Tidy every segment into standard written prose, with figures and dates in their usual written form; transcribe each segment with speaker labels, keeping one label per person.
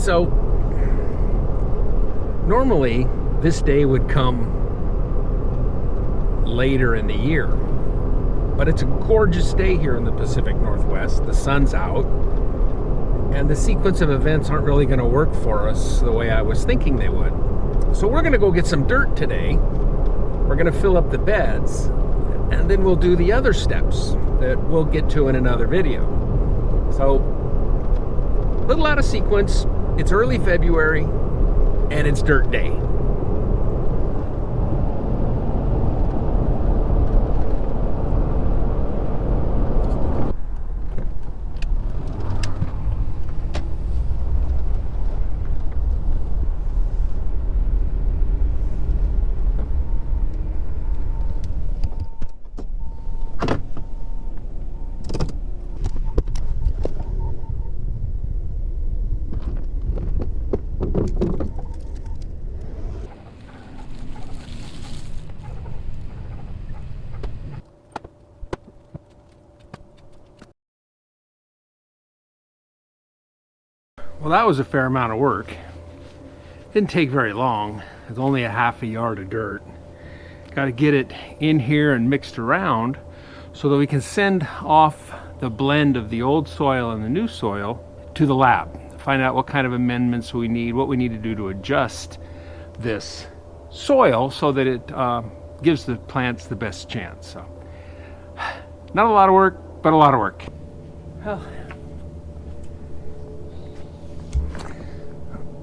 Speaker 1: So normally this day would come later in the year, but it's a gorgeous day here in the Pacific Northwest. The sun's out, and the sequence of events aren't really going to work for us the way I was thinking they would. So we're going to go get some dirt today. We're going to fill up the beds, and then we'll do the other steps that we'll get to in another video. So, a little out of sequence. It's early February, and it's dirt day. Well, that was a fair amount of work. Didn't take very long. It's only a half a yard of dirt. Got to get it in here and mixed around so that we can send off the blend of the old soil and the new soil to the lab. Find out what kind of amendments we need, what we need to do to adjust this soil so that it gives the plants the best chance. So, not a lot of work, but a lot of work. Well,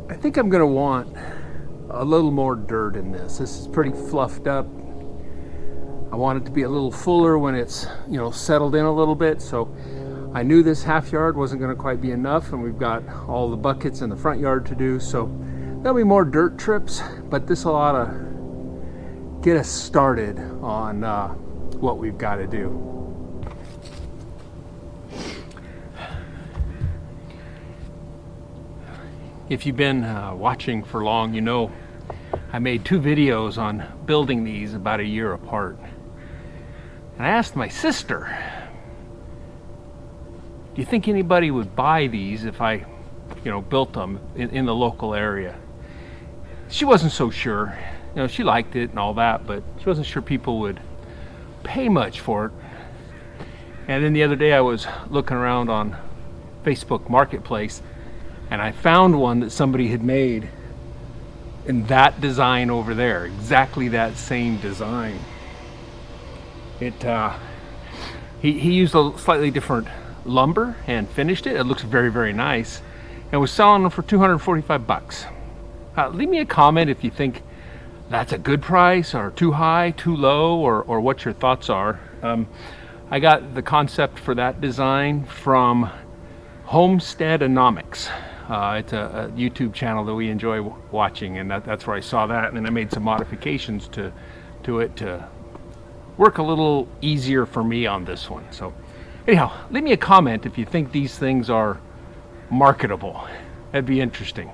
Speaker 1: I think I'm going to want a little more dirt in this. This is pretty fluffed up. I want it to be a little fuller when it's, settled in a little bit. So I knew this half yard wasn't going to quite be enough, and we've got all the buckets in the front yard to do. So there'll be more dirt trips, but this will ought to get us started on what we've got to do. If you've been watching for long, you know I made 2 videos on building these about a year apart. And I asked my sister, do you think anybody would buy these if I, built them in the local area? She wasn't so sure. She liked it and all that, but she wasn't sure people would pay much for it. And then the other day I was looking around on Facebook Marketplace, and I found one that somebody had made in that design over there, exactly that same design. He used a slightly different lumber and finished it. It looks very, very nice, and was selling them for $245. Leave me a comment if you think that's a good price, or too high, too low, or what your thoughts are. I got the concept for that design from Homesteadonomics. It's a YouTube channel that we enjoy watching, and that's where I saw that, and then I made some modifications to it to work a little easier for me on this one. So anyhow, leave me a comment if you think these things are marketable. That'd be interesting.